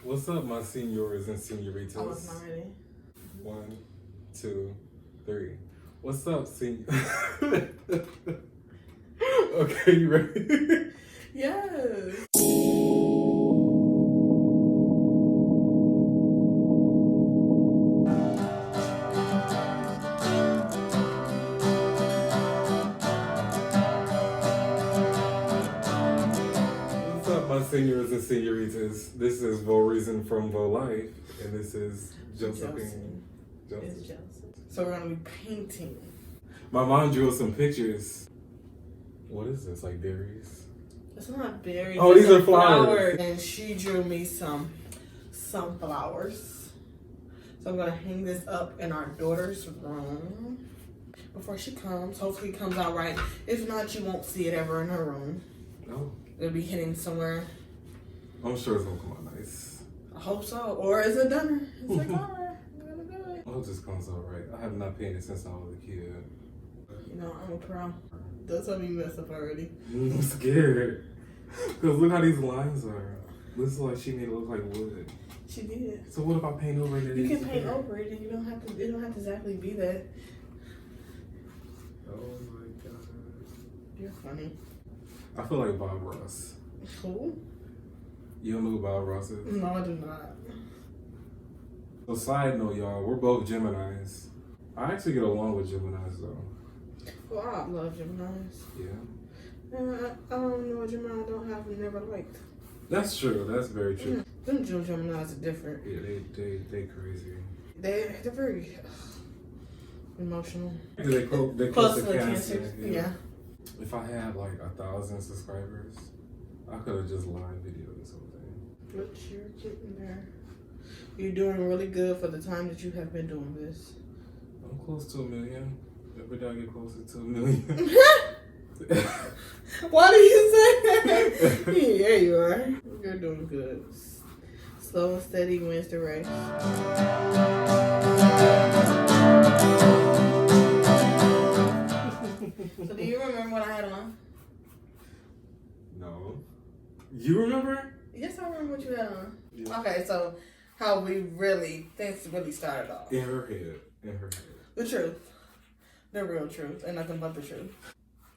What's up, my seniors and senoritas? I was not ready. 1, 2, 3. What's up, senior? Okay, you ready? Yes. What's up, my seniors and senoritas? This is Vo Reason from Vo Life, and this is Josephine. It's Josie. So we're gonna be painting. My mom drew us some pictures. What is this, like berries? It's not berries. Oh, these are flowers. And she drew me some flowers. So I'm gonna hang this up in our daughter's room before she comes. Hopefully it comes out right. If not, you won't see it ever in her room. No. It'll be hidden somewhere. I'm sure it's gonna come out nice. I hope so. Or is it done? It's like, alright, I'm gonna do it. I hope this comes out right. I have not painted since I was a kid. You know, I'm a pro. That's how you messed up already. I'm scared. Because look how these lines are. This is like she made it look like wood. She did. So what if I paint over it? You can paint over it and you don't have to, it don't have to exactly be that. Oh my god. You're funny. I feel like Bob Ross. Who? You don't know who Bob Ross is? No, I do not. So side note, y'all, we're both Geminis. I actually get along with Geminis though. Well, I love Geminis. Yeah. I don't know what Gemini I don't have and never liked. That's true. That's very true. Them Geminis are different. Yeah, they crazy. They're very emotional. They close Close to to the Cancer. Cancer. Yeah. If I had like 1,000 subscribers, I could have just live videoed or something. But you're getting there. You're doing really good for the time that you have been doing this. I'm close to 1 million. Every day I get closer to 1 million. Why do you say that? Yeah, you are. You're doing good. Slow and steady wins the race. So do you remember what I had on? No. You remember? Yes, I remember what you had on. Yeah. Okay, so how things really started off. In her head. The truth. The real truth, and nothing but the truth.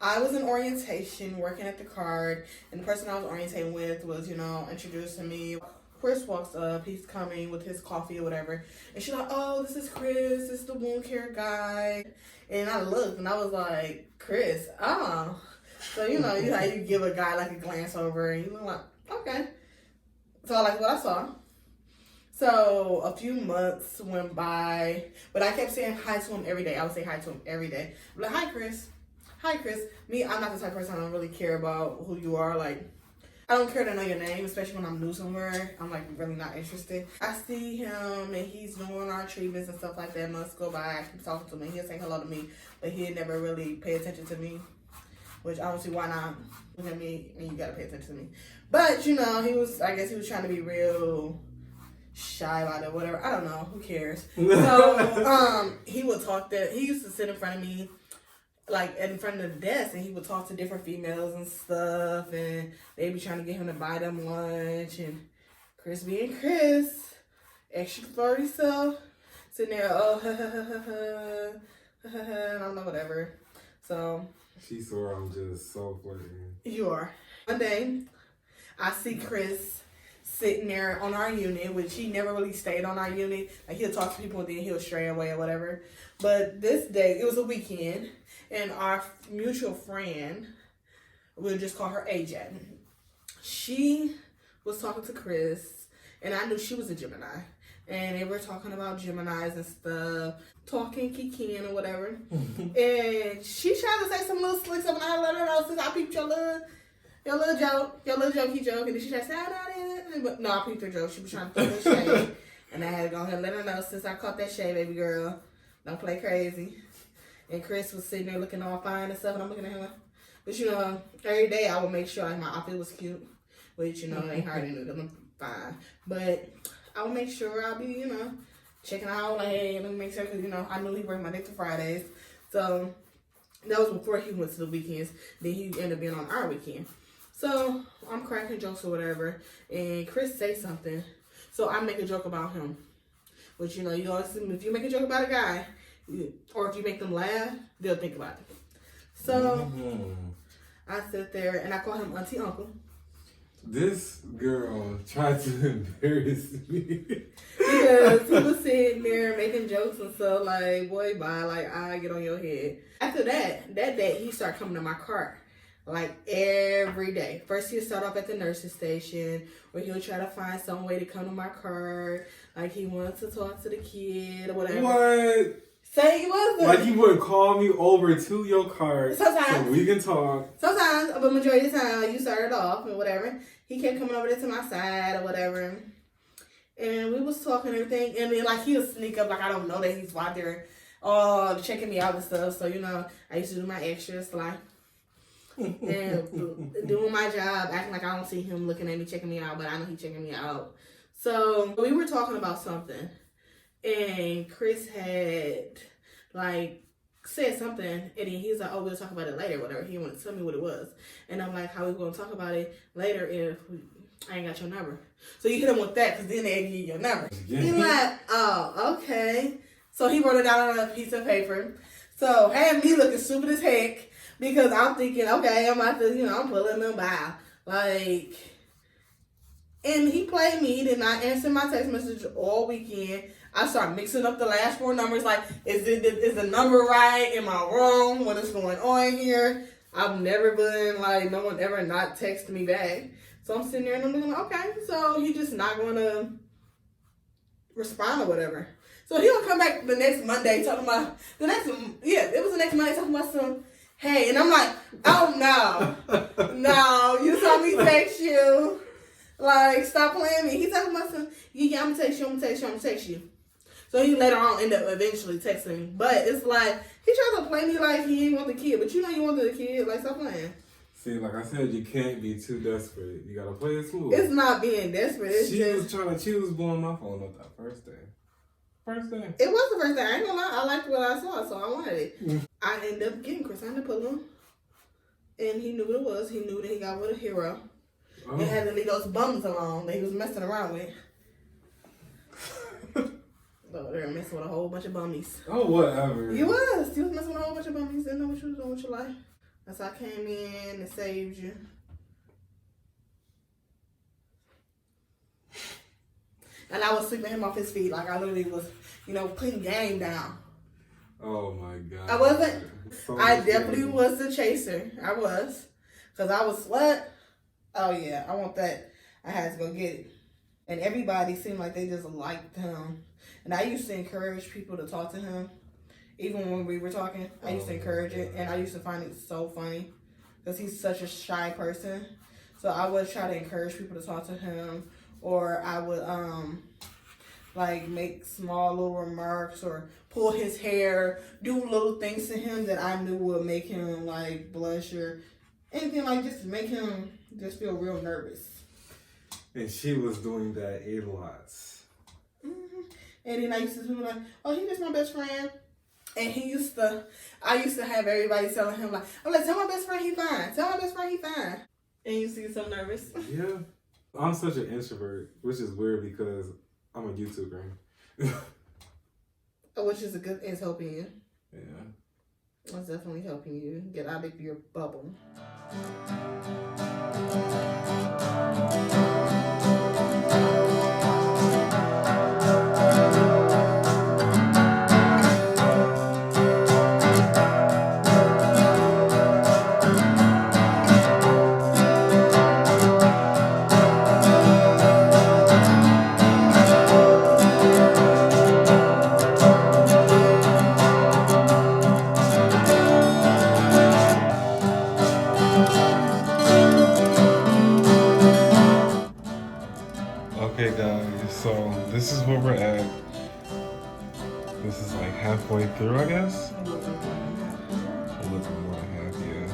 I was in orientation, working at the card, and the person I was orientating with was, introducing me. Chris walks up, he's coming with his coffee or whatever, and she's like, oh, this is Chris, this is the wound care guy. And I looked, and I was like, Chris, oh. So, you give a guy like a glance over, and you look like, okay. So I like what I saw. So a few months went by, but I kept saying hi to him every day. I would say hi to him every day. I'm like, hi, Chris. Hi, Chris. Me, I'm not the type of person, I don't really care about who you are. Like, I don't care to know your name, especially when I'm new somewhere. I'm, like, really not interested. I see him, and he's doing our treatments and stuff like that. Months go by, I keep talking to him, and he'll say hello to me, but he'd never really pay attention to me, which I don't see why not. Look at me, and you gotta pay attention to me. But, I guess he was trying to be real shy about it, whatever. I don't know. Who cares? So, he would talk he used to sit in front of me, like, in front of the desk, and he would talk to different females and stuff, and they'd be trying to get him to buy them lunch, and Chris being Chris, extra flirty self, sitting there, and I'm like, whatever. So. She swore I'm just so flirty. You are. One day, I see Chris sitting there on our unit, which he never really stayed on our unit. Like, he'll talk to people and then he'll stray away or whatever. But this day, it was a weekend, and our mutual friend, we'll just call her AJ, she was talking to Chris, and I knew she was a Gemini. And they were talking about Geminis and stuff, talking, kikiing or whatever. And she tried to say some little slick stuff, and I let her know, since I peeped your little jokey joke. And then she tried to say, but no, I peeped her joke. She was trying to throw the shade. And I had to go ahead and let her know, since I caught that shade, baby girl, don't play crazy. And Chris was sitting there looking all fine and stuff, and I'm looking at him. But, every day I would make sure like my outfit was cute. Which, it ain't hard to do because I'm fine. But I would make sure I'll be, checking out, like, hey, let me make sure, because, I knew he worked Monday through Fridays. So that was before he went to the weekends. Then he ended up being on our weekend. So I'm cracking jokes or whatever, and Chris say something. So I make a joke about him. Which, you know, you always, if you make a joke about a guy, or if you make them laugh, they'll think about it. So I sit there and I call him Auntie Uncle. This girl tried to embarrass me. Because he was sitting there making jokes and stuff like, boy, bye, like, I get on your head. After that day, he started coming to my car, like, every day. First, he'd start off at the nurse's station, where he'll try to find some way to come to my car, like he wanted to talk to the kid or whatever. What? Say he wasn't. Like, he would call me over to your car Sometimes. so we can talk. Sometimes, but majority of the time, like, you started off and whatever. He kept coming over there to my side or whatever. And we was talking and everything. And then, like, he'll sneak up, like, I don't know that he's out there checking me out and stuff. So, you know, I used to do my extras, like, and doing my job, acting like I don't see him looking at me, checking me out, but I know he's checking me out. So, we were talking about something. And Chris had, like, said something, and then he's like, oh, we'll talk about it later, whatever. He wanted to tell me what it was. And I'm like, how are we going to talk about it later if I ain't got your number? So you hit him with that, because then they give you your number. Yeah. He's like, oh, okay. So he wrote it down on a piece of paper. So had me looking stupid as heck, because I'm thinking, okay, I'm about to, you know, I'm pulling them by. Like, and he played me. He did not answer my text message all weekend. I start mixing up the last 4 numbers. Like, is the number right? Am I wrong? What is going on here? I've never been, like, no one ever not texted me back. So I'm sitting there and I'm thinking, okay, so he just not going to respond or whatever. So he'll come back the next Monday talking about, it was the next Monday talking about some, hey, and I'm like, oh, no, you saw me text you. Like, stop playing me. He's talking about some, yeah, I'm going to text you. So he later on ended up eventually texting me. But it's like, he tried to play me like he didn't want the kid. But you know you wanted the kid. Like, stop playing. See, like I said, you can't be too desperate. You gotta play it smooth. It's not being desperate. It's She was blowing my phone up that first day. It was the first day. I ain't gonna lie. I liked what I saw, so I wanted it. I ended up getting Chris. I ended up pulling him. And he knew what it was. He knew that he got with a hero. And had to leave those bums alone that he was messing around with. So they're messing with a whole bunch of bummies. Oh, whatever. You was messing with a whole bunch of bummies. Didn't know what you was doing with your life. That's how I came in and saved you. And I was sweeping him off his feet. Like, I literally was, you know, putting game down. Oh, my God. I wasn't. So I definitely was the chaser. I was. Because I was, what? Oh, yeah, I want that. I had to go get it. And everybody seemed like they just liked him. And I used to encourage people to talk to him. Even when we were talking, I used to encourage it. And I used to find it so funny. Because he's such a shy person. So I would try to encourage people to talk to him. Or I would, like, make small little remarks. Or pull his hair. Do little things to him that I knew would make him, like, blush. Or anything like just to make him just feel real nervous. And she was doing that a lot. Mm-hmm. And then I used to be like, oh, he's just my best friend. And I used to have everybody telling him, like, I'm like, tell my best friend he fine. Tell my best friend he fine. And he used to get so nervous. Yeah. I'm such an introvert, which is weird because I'm a YouTuber. Which is helping you. Yeah. It's definitely helping you get out of your bubble. Okay, guys, so this is where we're at. This is like halfway through, I guess. A little bit more than half, yeah.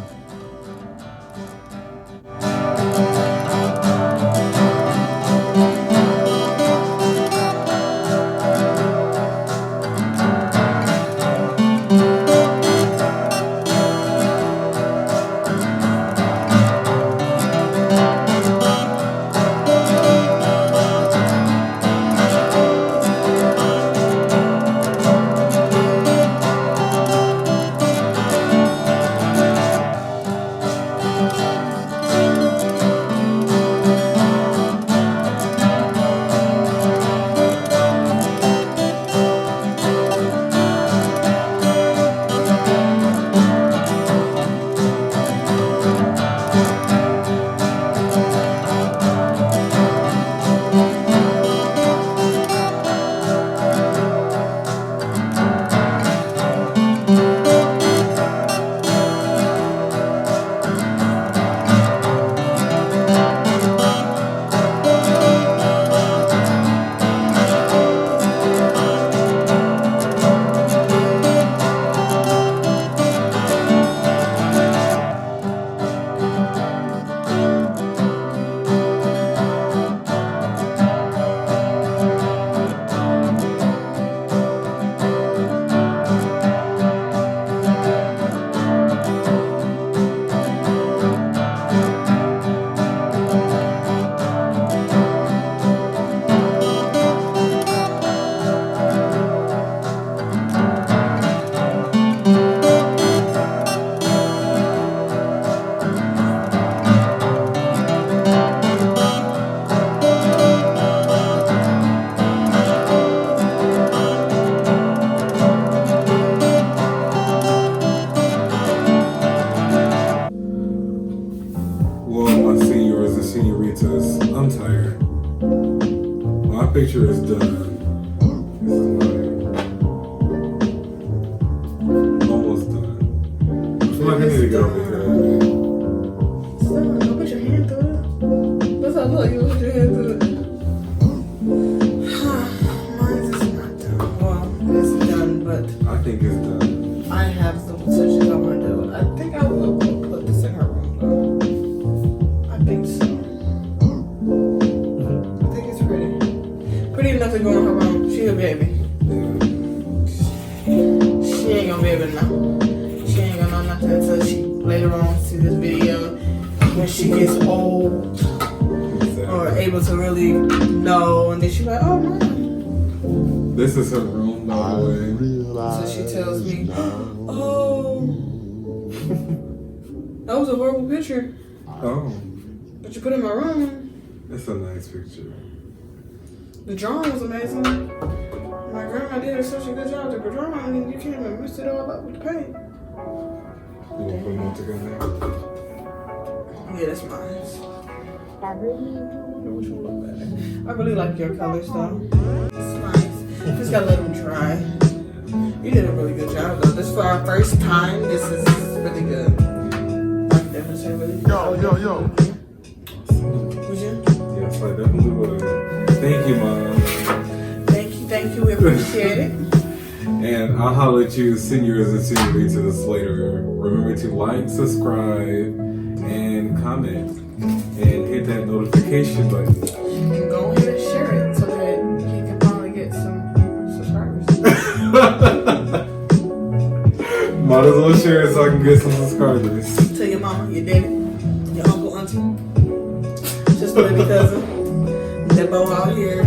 My picture is done. Almost done. I feel like I need to get over here. Stop, don't put your hand through it. That's how I look, you put your hand through it. Mine is not done. Well, it's done, but I think it's done. I have some searches I want to do. I think I will put this in her room, though. I think so. I think it's pretty. Pretty enough to go in her room. She a baby. She ain't gonna be able to know. She ain't gonna know nothing until she later on see this video when she gets old or able to really know, and then she like, oh my. This is her room, by the way. So she tells me, oh, that was a horrible picture. Oh, But you put it in my room. it's a nice picture. The drawing was amazing. My grandma did such a good job with the drawing, and you can't even mess it all up with the paint. You want to put them all together? Yeah, that's mine. I really like your colors though. It's nice. Just gotta let them dry. You did a really good job though. This for our first time. This is really good. I definitely say really good. Yo. Would you? Yes, I definitely would. Thank you, Mom. Thank you. We appreciate it. And I'll holler at you, seniors and senioritas to this later. Remember to like, subscribe, and comment. And hit that notification button. And go ahead and share it so that he can probably get some subscribers. Might as well share it so I can get some subscribers. Tell your mama, your daddy, your uncle, auntie, sister, baby cousin, that bow out here.